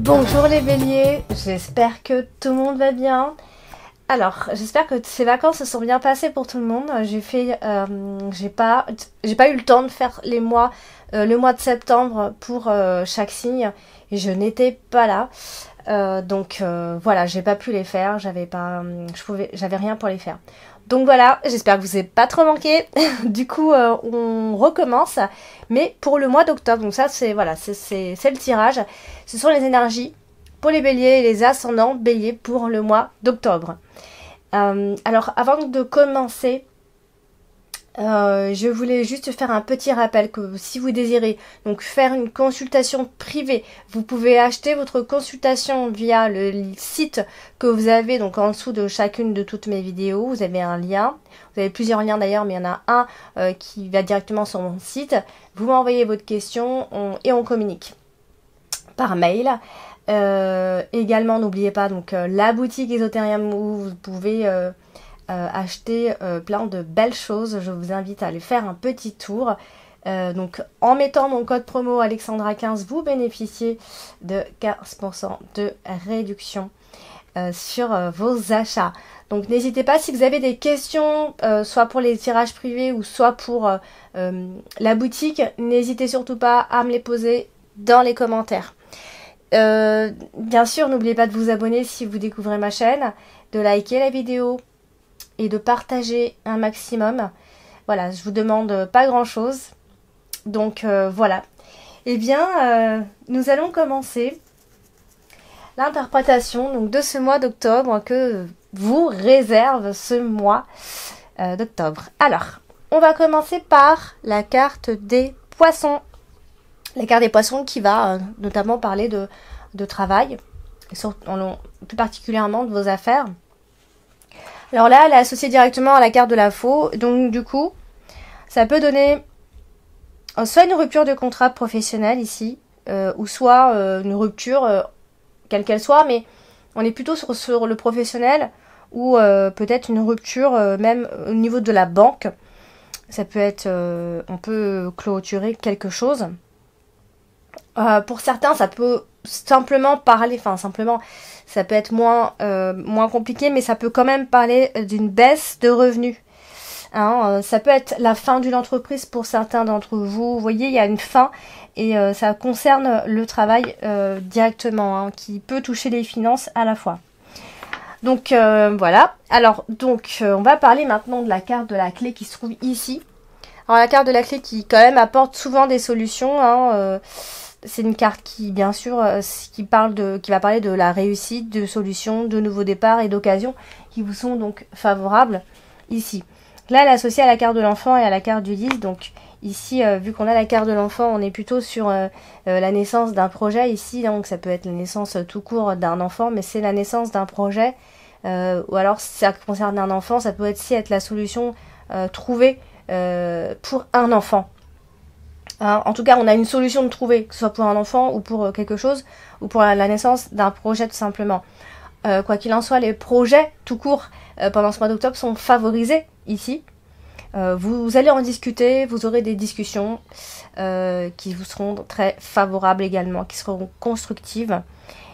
Bonjour les béliers, j'espère que tout le monde va bien. Alors, j'espère que ces vacances se sont bien passées pour tout le monde. J'ai pas eu le temps de faire le mois de septembre pour chaque signe et je n'étais pas là. Voilà, j'ai pas pu les faire, j'avais rien pour les faire. Donc voilà, j'espère que vous n'avez pas trop manqué. Du coup, on recommence, mais pour le mois d'octobre. Donc ça, c'est le tirage. Ce sont les énergies pour les béliers et les ascendants béliers pour le mois d'octobre. Alors, avant de commencer, je voulais juste faire un petit rappel que si vous désirez donc faire une consultation privée, vous pouvez acheter votre consultation via le site que vous avez donc en dessous de chacune de toutes mes vidéos. Vous avez un lien, vous avez plusieurs liens d'ailleurs, mais il y en a un qui va directement sur mon site. Vous m'envoyez votre question et on communique par mail. Également, n'oubliez pas donc la boutique Esoterium où vous pouvez acheter plein de belles choses. Je vous invite à aller faire un petit tour. Donc en mettant mon code promo Alexandra15, vous bénéficiez de 15% de réduction sur vos achats. Donc n'hésitez pas si vous avez des questions, soit pour les tirages privés ou soit pour la boutique, n'hésitez surtout pas à me les poser dans les commentaires. Bien sûr, n'oubliez pas de vous abonner si vous découvrez ma chaîne, de liker la vidéo et de partager un maximum. Voilà, je vous demande pas grand chose. Donc voilà. Eh bien, nous allons commencer l'interprétation donc de ce mois d'octobre que vous réserve ce mois d'octobre. Alors, on va commencer par la carte des poissons. La carte des poissons qui va notamment parler de travail, plus particulièrement de vos affaires. Alors là, elle est associée directement à la carte de la faux. Donc du coup, ça peut donner soit une rupture de contrat professionnel ici, ou soit une rupture, quelle qu'elle soit, mais on est plutôt sur le professionnel, ou peut-être une rupture même au niveau de la banque. Ça peut être, on peut clôturer quelque chose. Pour certains, ça peut simplement parler, ça peut être moins compliqué, mais ça peut quand même parler d'une baisse de revenus. Ça peut être la fin d'une entreprise pour certains d'entre vous. Vous voyez, il y a une fin et ça concerne le travail directement, qui peut toucher les finances à la fois. Donc voilà. Alors donc on va parler maintenant de la carte de la clé qui se trouve ici. Alors la carte de la clé qui quand même apporte souvent des solutions. C'est une carte qui, bien sûr, qui va parler de la réussite, de solutions, de nouveaux départs et d'occasions qui vous sont donc favorables ici. Là, elle est associée à la carte de l'enfant et à la carte du 10. Donc ici, vu qu'on a la carte de l'enfant, on est plutôt sur la naissance d'un projet ici. Donc ça peut être la naissance tout court d'un enfant, mais c'est la naissance d'un projet. Ou alors, si ça concerne un enfant, ça peut aussi être la solution trouvée pour un enfant. En tout cas, on a une solution de trouver, que ce soit pour un enfant ou pour quelque chose, ou pour la naissance d'un projet tout simplement. Quoi qu'il en soit, les projets tout court pendant ce mois d'octobre sont favorisés ici. Vous allez en discuter, vous aurez des discussions qui vous seront très favorables également, qui seront constructives.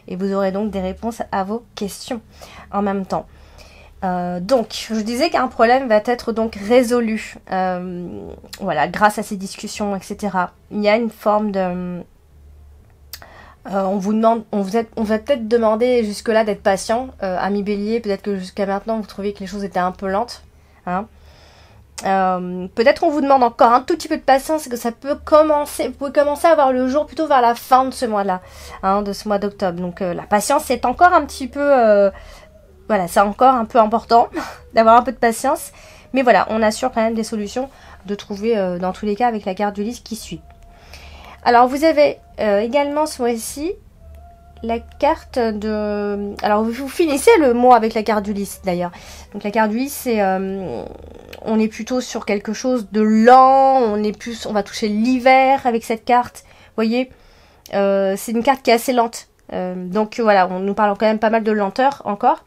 Et vous aurez donc des réponses à vos questions en même temps. Donc, je disais qu'un problème va être donc résolu, voilà, grâce à ces discussions, etc. Il y a une forme de... on va peut-être demander jusque-là d'être patient, ami bélier, peut-être que jusqu'à maintenant vous trouviez que les choses étaient un peu lentes. Peut-être on vous demande encore un tout petit peu de patience, que ça peut commencer, vous pouvez commencer à voir le jour plutôt vers la fin de ce mois-là, de ce mois d'octobre. Donc la patience c'est encore un petit peu... Voilà, c'est encore un peu important d'avoir un peu de patience. Mais voilà, on assure quand même des solutions de trouver dans tous les cas avec la carte du 10 qui suit. Alors vous avez également ce mois-ci la carte de... Alors vous finissez le mois avec la carte du 10 d'ailleurs. Donc la carte du 10 c'est... on est plutôt sur quelque chose de lent. On va toucher l'hiver avec cette carte. Vous voyez, c'est une carte qui est assez lente. Donc voilà, on nous parle quand même pas mal de lenteur encore.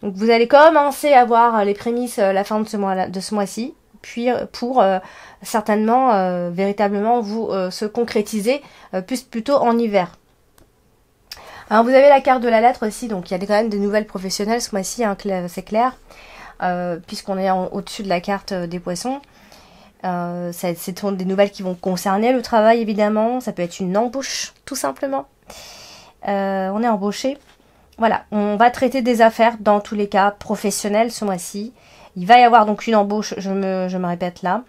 Donc vous allez commencer à voir les prémices la fin de ce mois-ci, puis pour certainement véritablement vous se concrétiser plutôt en hiver. Alors vous avez la carte de la lettre aussi, donc il y a quand même des nouvelles professionnelles ce mois-ci, hein, c'est clair, puisqu'on est au-dessus de la carte des poissons. C'est des nouvelles qui vont concerner le travail évidemment, ça peut être une embauche tout simplement. On est embauché. Voilà, on va traiter des affaires dans tous les cas professionnels ce mois-ci. Il va y avoir donc une embauche, je me répète là.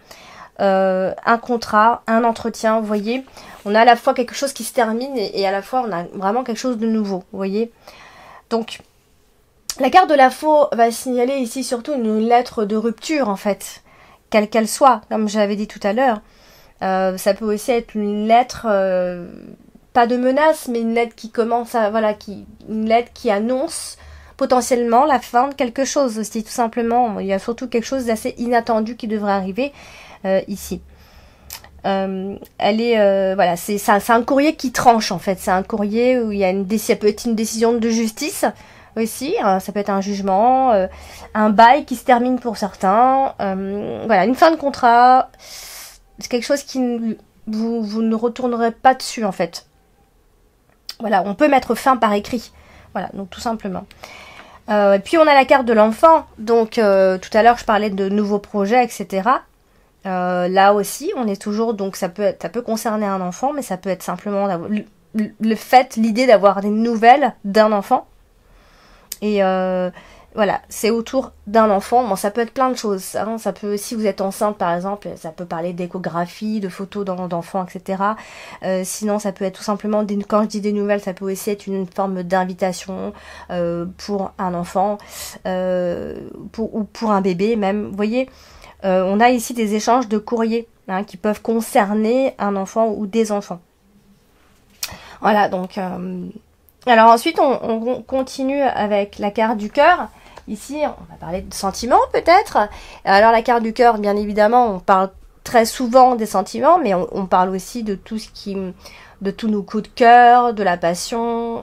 Un contrat, un entretien, vous voyez. On a à la fois quelque chose qui se termine et à la fois on a vraiment quelque chose de nouveau, vous voyez. Donc, la carte de la faux va signaler ici surtout une lettre de rupture en fait, quelle qu'elle soit, comme j'avais dit tout à l'heure. Ça peut aussi être une lettre, pas de menace, mais une lettre qui commence à, voilà, une lettre qui annonce potentiellement la fin de quelque chose aussi, tout simplement. Il y a surtout quelque chose d'assez inattendu qui devrait arriver ici. Voilà, c'est un courrier qui tranche en fait. C'est un courrier où il y a ça peut être une décision de justice aussi. Ça peut être un jugement, un bail qui se termine pour certains. Voilà, une fin de contrat. C'est quelque chose qui vous ne retournerez pas dessus en fait. Voilà, on peut mettre fin par écrit. Voilà, donc tout simplement. Et puis on a la carte de l'enfant. Donc tout à l'heure je parlais de nouveaux projets, etc. Là aussi, on est toujours, donc ça peut concerner un enfant, mais ça peut être simplement l'idée d'avoir des nouvelles d'un enfant. Et voilà, c'est autour d'un enfant. Bon, ça peut être plein de choses. Hein. Ça peut, si vous êtes enceinte, par exemple, ça peut parler d'échographie, de photos d'enfants, etc. Sinon, ça peut être tout simplement, quand je dis des nouvelles, ça peut aussi être une forme d'invitation pour un enfant ou pour un bébé même. Vous voyez, on a ici des échanges de courriers hein, qui peuvent concerner un enfant ou des enfants. Voilà, donc... Alors ensuite, on continue avec la carte du cœur. Ici, on va parler de sentiments peut-être. Alors la carte du cœur, bien évidemment, on parle très souvent des sentiments, mais on parle aussi de tout de tous nos coups de cœur, de la passion,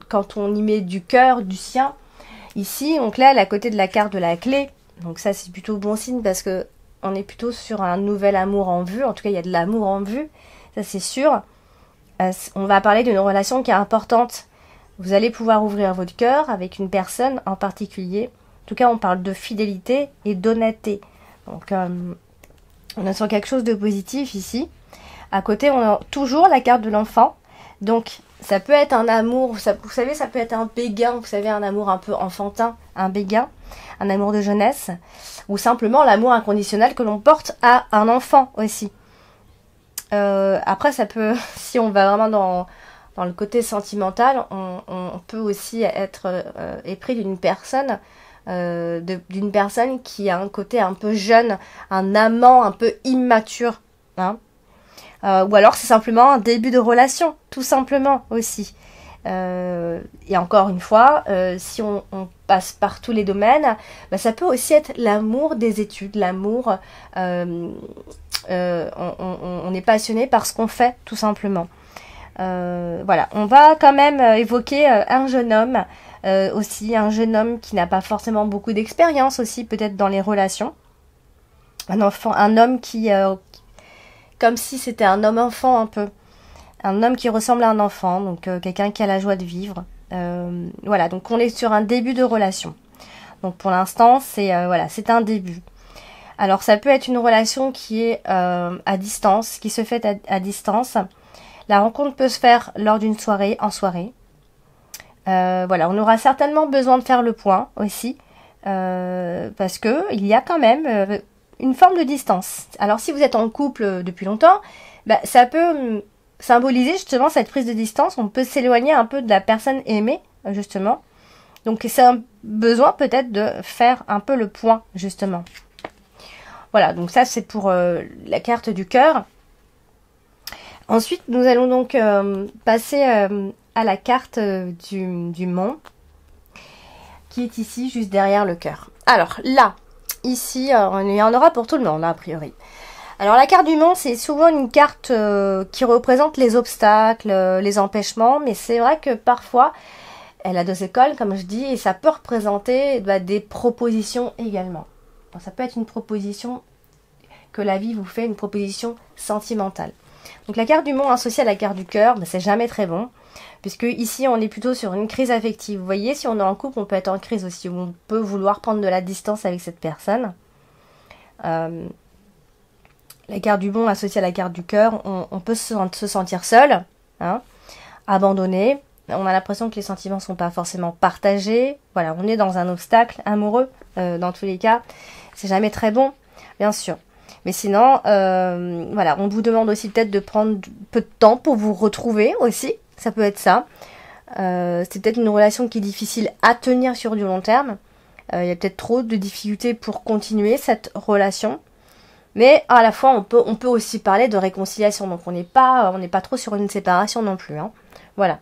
quand on y met du cœur, du sien. Ici, donc là, à côté de la carte de la clé, donc ça c'est plutôt bon signe parce que on est plutôt sur un nouvel amour en vue. En tout cas, il y a de l'amour en vue, ça c'est sûr. On va parler d'une relation qui est importante. Vous allez pouvoir ouvrir votre cœur avec une personne en particulier. En tout cas, on parle de fidélité et d'honnêteté. Donc, on est sur quelque chose de positif ici. À côté, on a toujours la carte de l'enfant. Donc, ça peut être un amour, vous savez, ça peut être un béguin, vous savez, un amour un peu enfantin, un béguin, un amour de jeunesse, ou simplement l'amour inconditionnel que l'on porte à un enfant aussi. Après, ça peut, si on va vraiment dans le côté sentimental, on peut aussi être épris d'une personne qui a un côté un peu jeune, un amant un peu immature. Hein. Ou alors c'est simplement un début de relation, tout simplement aussi. Et encore une fois, si on passe par tous les domaines, bah, ça peut aussi être l'amour des études, l'amour... on est passionné par ce qu'on fait, tout simplement. Voilà, on va quand même évoquer un jeune homme, aussi un jeune homme qui n'a pas forcément beaucoup d'expérience aussi, peut-être dans les relations. Un homme qui, comme si c'était un homme-enfant un peu. Un homme qui ressemble à un enfant, donc quelqu'un qui a la joie de vivre. Voilà, donc on est sur un début de relation. Donc pour l'instant, c'est un début. Alors ça peut être une relation qui est à distance, qui se fait à distance. La rencontre peut se faire lors d'une soirée, en soirée. Voilà, on aura certainement besoin de faire le point aussi, parce que il y a quand même une forme de distance. Alors si vous êtes en couple depuis longtemps, bah, ça peut symboliser justement cette prise de distance. On peut s'éloigner un peu de la personne aimée, justement. Donc c'est un besoin peut-être de faire un peu le point, justement. Voilà, donc ça c'est pour la carte du cœur. Ensuite, nous allons donc passer à la carte du mont, qui est ici, juste derrière le cœur. Alors là, ici, il y en aura pour tout le monde, a priori. Alors la carte du mont, c'est souvent une carte qui représente les obstacles, les empêchements, mais c'est vrai que parfois, elle a deux écoles, comme je dis, et ça peut représenter des propositions également. Bon, ça peut être une proposition que la vie vous fait, une proposition sentimentale. Donc la carte du mont associée à la carte du cœur, c'est jamais très bon. puisque ici on est plutôt sur une crise affective. Vous voyez, si on est en couple, on peut être en crise aussi, on peut vouloir prendre de la distance avec cette personne. La carte du bon associée à la carte du cœur, on peut se sentir seul, hein, abandonné. On a l'impression que les sentiments ne sont pas forcément partagés. Voilà, on est dans un obstacle amoureux, dans tous les cas. C'est jamais très bon, bien sûr. Mais sinon, voilà, on vous demande aussi peut-être de prendre peu de temps pour vous retrouver aussi. Ça peut être ça. C'est peut-être une relation qui est difficile à tenir sur du long terme. Il y a peut-être trop de difficultés pour continuer cette relation. Mais à la fois, on peut aussi parler de réconciliation. Donc on n'est pas trop sur une séparation non plus, hein. Voilà.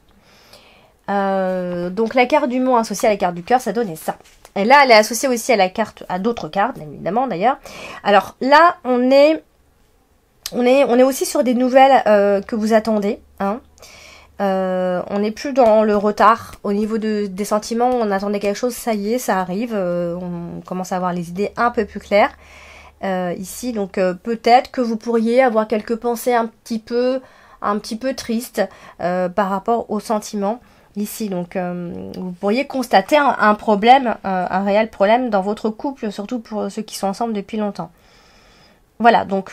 Donc la carte du monde associée à la carte du cœur, ça donnait ça. Et là, elle est associée aussi à d'autres cartes, évidemment d'ailleurs. Alors là, on est aussi sur des nouvelles que vous attendez, hein. On n'est plus dans le retard au niveau des sentiments. On attendait quelque chose, ça y est, ça arrive. On commence à avoir les idées un peu plus claires ici. Donc peut-être que vous pourriez avoir quelques pensées un petit peu tristes par rapport aux sentiments. Ici, donc vous pourriez constater un problème, un réel problème dans votre couple, surtout pour ceux qui sont ensemble depuis longtemps. Voilà, donc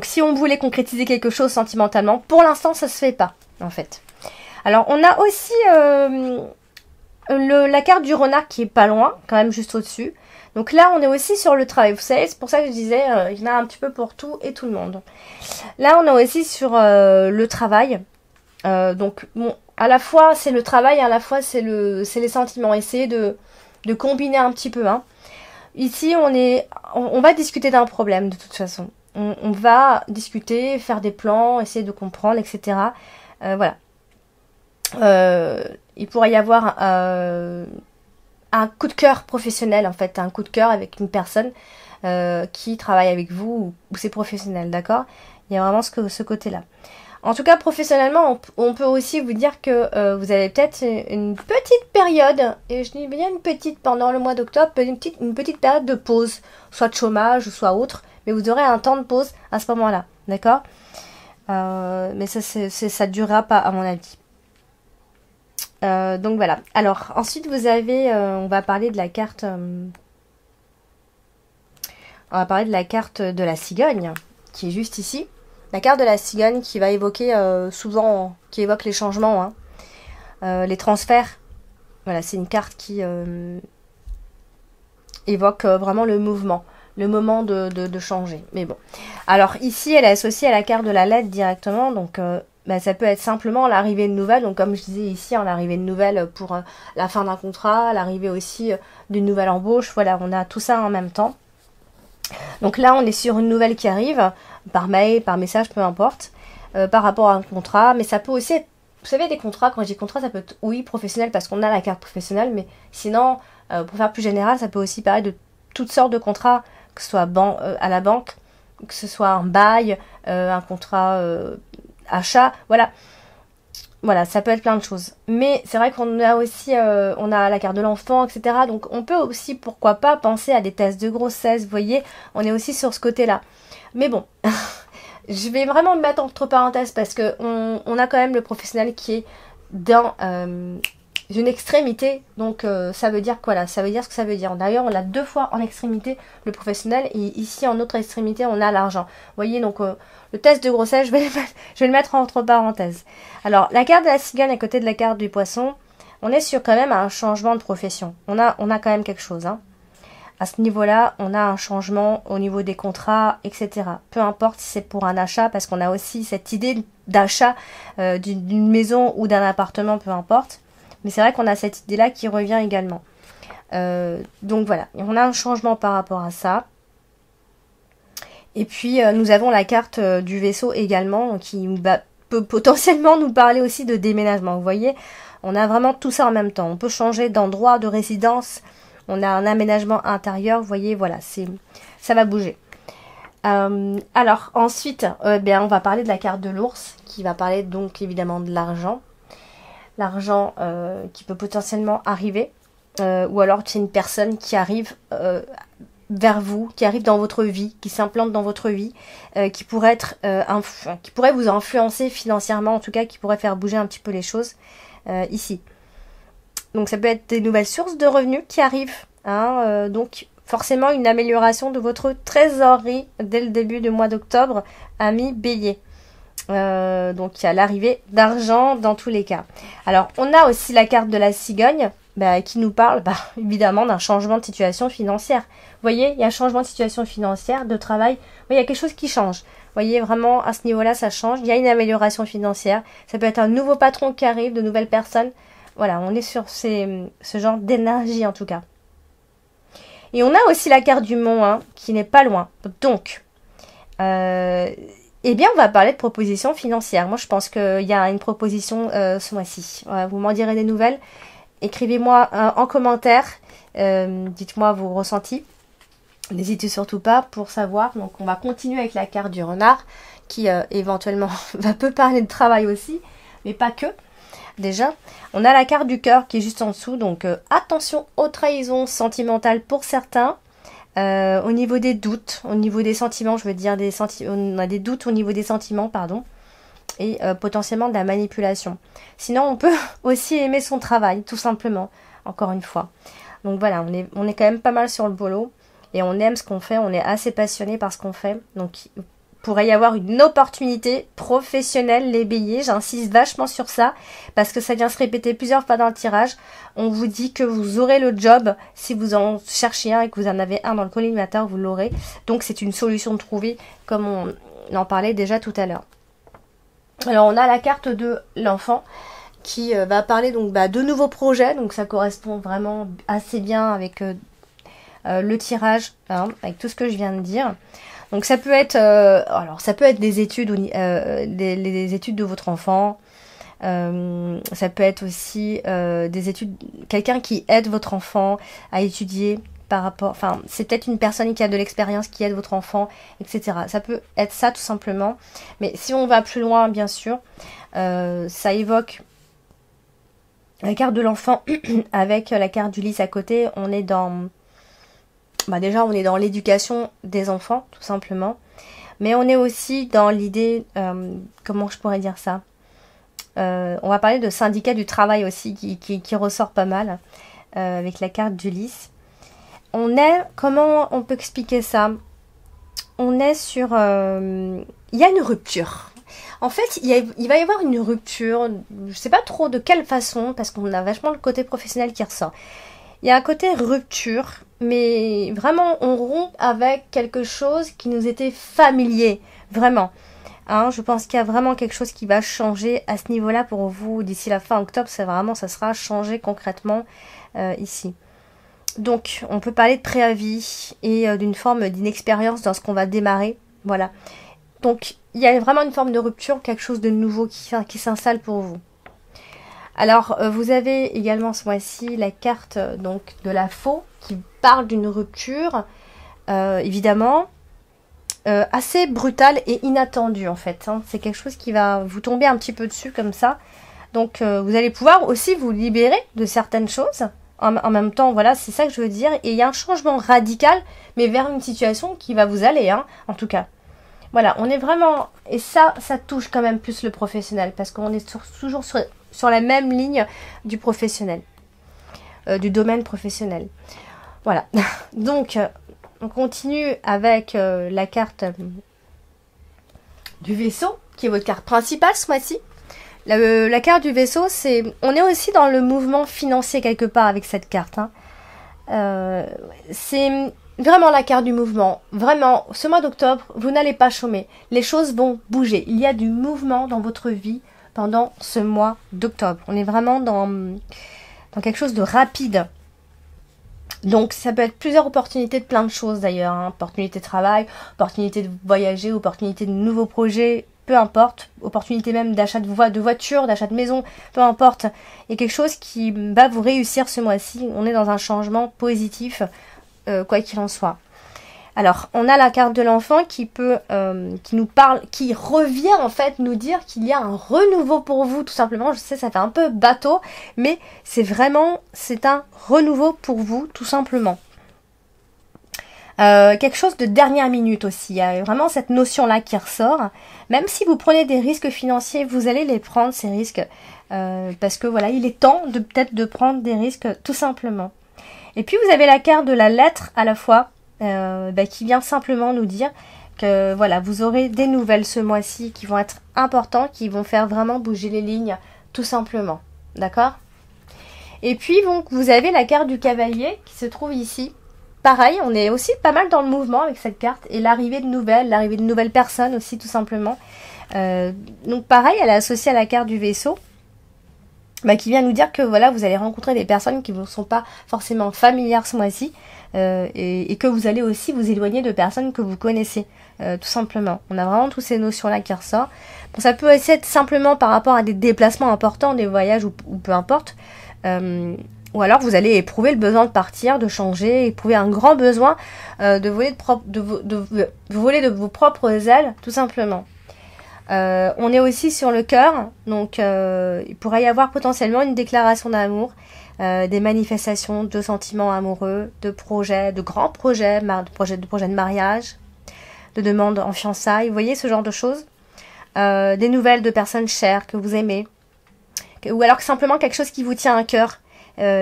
si on voulait concrétiser quelque chose sentimentalement, pour l'instant ça se fait pas, en fait. Alors on a aussi la carte du renard qui est pas loin, quand même juste au-dessus. Donc là on est aussi sur le travail, vous savez, c'est pour ça que je disais, il y en a un petit peu pour tout et tout le monde. Là on est aussi sur le travail. Donc bon, à la fois c'est le travail, à la fois c'est les sentiments. Essayez de combiner un petit peu, hein. Ici on va discuter d'un problème de toute façon. On va discuter, faire des plans, essayer de comprendre, etc. Voilà. Il pourrait y avoir un coup de cœur professionnel, en fait, un coup de cœur avec une personne qui travaille avec vous ou c'est professionnel, d'accord? Il y a vraiment ce côté-là. En tout cas, professionnellement, on peut aussi vous dire que vous avez peut-être une petite période, et je dis bien une petite, pendant le mois d'octobre, une petite période de pause, soit de chômage, soit autre, mais vous aurez un temps de pause à ce moment-là, d'accord? Mais ça ne durera pas, à mon avis. Donc voilà. Alors, ensuite, vous avez, on va parler de la carte... on va parler de la carte de la cigogne, qui est juste ici. La carte de la cigogne qui va évoquer souvent, qui évoque les changements, hein, les transferts. Voilà, c'est une carte qui évoque vraiment le mouvement, le moment de changer. Mais bon. Alors ici, elle est associée à la carte de la lettre directement, donc ça peut être simplement l'arrivée de nouvelles. Donc comme je disais ici, l'arrivée de nouvelles pour la fin d'un contrat, l'arrivée aussi d'une nouvelle embauche. Voilà, on a tout ça en même temps. Donc là, on est sur une nouvelle qui arrive, par mail, par message, peu importe, par rapport à un contrat. Mais ça peut aussi être, vous savez, des contrats, quand je dis contrat, ça peut être, oui, professionnel, parce qu'on a la carte professionnelle, mais sinon, pour faire plus général, ça peut aussi parler de toutes sortes de contrats, que ce soit à la banque, que ce soit un bail, un contrat achat, voilà. Voilà, ça peut être plein de choses. Mais c'est vrai qu'on a aussi, on a la carte de l'enfant, etc. Donc on peut aussi, pourquoi pas, penser à des tests de grossesse. Vous voyez, on est aussi sur ce côté-là. Mais bon, je vais vraiment me mettre entre parenthèses parce que on a quand même le professionnel qui est dans une extrémité. Donc ça veut dire quoi là? Ça veut dire ce que ça veut dire. D'ailleurs, on l'a 2 fois en extrémité, le professionnel, et ici en autre extrémité, on a l'argent. Vous voyez, donc le test de grossesse, je vais le mettre entre parenthèses. Alors, la carte de la cigogne à côté de la carte du poisson, on est sur quand même un changement de profession. On a quand même quelque chose, hein. À ce niveau-là, on a un changement au niveau des contrats, etc. Peu importe si c'est pour un achat, parce qu'on a aussi cette idée d'achat d'une maison ou d'un appartement, peu importe. Mais c'est vrai qu'on a cette idée-là qui revient également. Donc voilà, on a un changement par rapport à ça. Et puis nous avons la carte du vaisseau également qui peut potentiellement nous parler aussi de déménagement. Vous voyez, on a vraiment tout ça en même temps. On peut changer d'endroit, de résidence. On a un aménagement intérieur. Vous voyez, voilà, ça va bouger. Alors ensuite, on va parler de la carte de l'ours qui va parler donc évidemment de l'argent. L'argent qui peut potentiellement arriver. Ou alors c'est une personne qui arrive vers vous, qui arrive dans votre vie, qui s'implante dans votre vie, qui pourrait vous influencer financièrement, en tout cas, qui pourrait faire bouger un petit peu les choses ici. Donc ça peut être des nouvelles sources de revenus qui arrivent, hein, donc forcément une amélioration de votre trésorerie dès le début du mois d'octobre, ami Bélier. Donc il y a l'arrivée d'argent dans tous les cas. Alors on a aussi la carte de la cigogne qui nous parle évidemment d'un changement de situation financière. Vous voyez, il y a un changement de situation financière, de travail. Il y a quelque chose qui change. Vous voyez, vraiment à ce niveau-là ça change. Il y a une amélioration financière. Ça peut être un nouveau patron qui arrive, de nouvelles personnes. Voilà, on est sur ce genre d'énergie en tout cas. Et on a aussi la carte du mont, hein, qui n'est pas loin. Donc, eh bien, on va parler de propositions financières. Moi, je pense qu'il y a une proposition ce mois-ci. Vous m'en direz des nouvelles. Écrivez-moi en commentaire. Dites-moi vos ressentis. N'hésitez surtout pas pour savoir. Donc, on va continuer avec la carte du renard, qui éventuellement peut parler de travail aussi, mais pas que. Déjà, on a la carte du cœur qui est juste en dessous, donc attention aux trahisons sentimentales pour certains. Au niveau des doutes, au niveau des sentiments, je veux dire on a des doutes au niveau des sentiments, pardon, et potentiellement de la manipulation. Sinon, on peut aussi aimer son travail, tout simplement, encore une fois. Donc voilà, on est quand même pas mal sur le boulot, et on aime ce qu'on fait, on est assez passionné par ce qu'on fait, donc pourrait y avoir une opportunité professionnelle, les béliers, j'insiste vachement sur ça, parce que ça vient se répéter plusieurs fois dans le tirage. On vous dit que vous aurez le job, si vous en cherchez un et que vous en avez un dans le collimateur, vous l'aurez. Donc c'est une solution de trouver, comme on en parlait déjà tout à l'heure. Alors on a la carte de l'enfant, qui va parler donc de nouveaux projets, donc ça correspond vraiment assez bien avec le tirage, hein, avec tout ce que je viens de dire. Donc ça peut être, des études, les études de votre enfant. Ça peut être aussi des études, quelqu'un qui aide votre enfant à étudier par rapport. Enfin, c'est peut-être une personne qui a de l'expérience qui aide votre enfant, etc. Ça peut être ça tout simplement. Mais si on va plus loin, bien sûr, ça évoque la carte de l'enfant avec la carte du lys à côté. On est dans déjà, on est dans l'éducation des enfants, tout simplement. Mais on est aussi dans l'idée, comment je pourrais dire ça, on va parler de syndicat du travail aussi, qui ressort pas mal, avec la carte du lys. Comment on peut expliquer ça? On est sur... il y a une rupture. En fait, il va y avoir une rupture, je sais pas trop de quelle façon, parce qu'on a vachement le côté professionnel qui ressort. Il y a un côté rupture, mais vraiment on rompt avec quelque chose qui nous était familier, vraiment. Hein, je pense qu'il y a vraiment quelque chose qui va changer à ce niveau-là pour vous d'ici la fin octobre. Ça sera changé concrètement ici. Donc on peut parler de préavis et d'une forme d'inexpérience dans ce qu'on va démarrer. Voilà. Donc il y a vraiment une forme de rupture, quelque chose de nouveau qui s'installe pour vous. Alors, vous avez également ce mois-ci la carte donc de la faux qui parle d'une rupture, évidemment, assez brutale et inattendue en fait. Hein. C'est quelque chose qui va vous tomber un petit peu dessus comme ça. Donc, vous allez pouvoir aussi vous libérer de certaines choses. En même temps, voilà, c'est ça que je veux dire. Et il y a un changement radical, mais vers une situation qui va vous aller, hein, en tout cas. Voilà, on est vraiment... Et ça touche quand même plus le professionnel, parce qu'on est toujours sur la même ligne du professionnel, du domaine professionnel. Voilà. Donc, on continue avec la carte du vaisseau, qui est votre carte principale ce mois-ci. La carte du vaisseau, on est aussi dans le mouvement financier quelque part avec cette carte. Hein. C'est vraiment la carte du mouvement. Vraiment, ce mois d'octobre, vous n'allez pas chômer. Les choses vont bouger. Il y a du mouvement dans votre vie pendant ce mois d'octobre. On est vraiment dans quelque chose de rapide. Donc ça peut être plusieurs opportunités de plein de choses d'ailleurs. Hein. Opportunité de travail, opportunité de voyager, opportunité de nouveaux projets, peu importe. Opportunité même d'achat de voiture, d'achat de maison, peu importe. Il y a quelque chose qui va vous réussir ce mois-ci. On est dans un changement positif, quoi qu'il en soit. Alors, on a la carte de l'enfant qui nous parle, qui revient en fait nous dire qu'il y a un renouveau pour vous, tout simplement. Je sais, ça fait un peu bateau, mais c'est un renouveau pour vous, tout simplement. Quelque chose de dernière minute aussi. Il y a vraiment cette notion-là qui ressort. Même si vous prenez des risques financiers, vous allez les prendre, ces risques. Parce que voilà, il est temps de peut-être de prendre des risques tout simplement. Et puis vous avez la carte de la lettre à la fois, qui vient simplement nous dire que voilà, vous aurez des nouvelles ce mois-ci qui vont être importantes, qui vont faire vraiment bouger les lignes, tout simplement. D'accord? Et puis donc, vous avez la carte du cavalier qui se trouve ici. Pareil, on est aussi pas mal dans le mouvement avec cette carte. Et l'arrivée de nouvelles personnes aussi, tout simplement. Donc pareil, elle est associée à la carte du vaisseau. Qui vient nous dire que voilà, vous allez rencontrer des personnes qui ne sont pas forcément familières ce mois-ci, et que vous allez aussi vous éloigner de personnes que vous connaissez, tout simplement. On a vraiment toutes ces notions-là qui ressortent. Bon, ça peut aussi être simplement par rapport à des déplacements importants, des voyages ou peu importe, ou alors vous allez éprouver le besoin de partir, de changer, éprouver un grand besoin de voler de vos propres ailes, tout simplement. On est aussi sur le cœur, donc il pourrait y avoir potentiellement une déclaration d'amour, des manifestations de sentiments amoureux, de projets, de grands projets, de projets de mariage, de demandes en fiançailles, vous voyez ce genre de choses, des nouvelles de personnes chères que vous aimez, ou alors simplement quelque chose qui vous tient à cœur,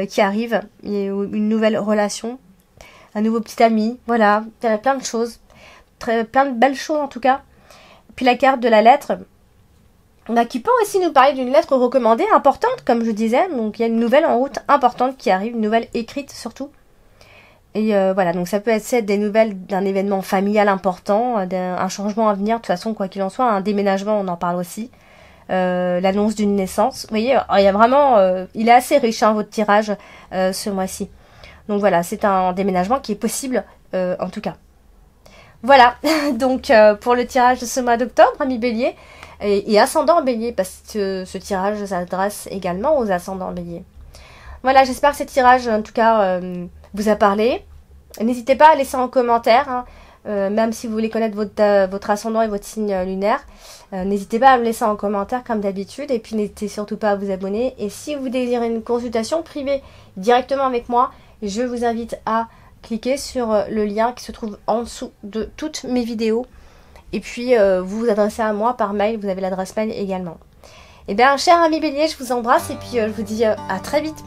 qui arrive, une nouvelle relation, un nouveau petit ami, voilà, plein de choses, plein de belles choses en tout cas. Puis la carte de la lettre, qui peut aussi nous parler d'une lettre recommandée, importante, comme je disais. Donc il y a une nouvelle en route importante qui arrive, une nouvelle écrite surtout. Et voilà, donc ça peut être des nouvelles d'un événement familial important, un changement à venir, de toute façon, quoi qu'il en soit, un déménagement, on en parle aussi. L'annonce d'une naissance. Vous voyez, il y a vraiment, il est assez riche, votre tirage, ce mois-ci. Donc voilà, c'est un déménagement qui est possible, en tout cas. Voilà, donc pour le tirage de ce mois d'octobre, amis bélier, et ascendant bélier, parce que ce tirage s'adresse également aux ascendants bélier. Voilà, j'espère que ce tirage, en tout cas, vous a parlé. N'hésitez pas à laisser en commentaire, même si vous voulez connaître votre ascendant et votre signe lunaire. N'hésitez pas à me laisser en commentaire comme d'habitude, et puis n'hésitez surtout pas à vous abonner. Et si vous désirez une consultation privée directement avec moi, je vous invite à cliquez sur le lien qui se trouve en dessous de toutes mes vidéos. Et puis, vous vous adressez à moi par mail. Vous avez l'adresse mail également. Eh bien, chers amis bélier, je vous embrasse. Et puis, je vous dis à très vite.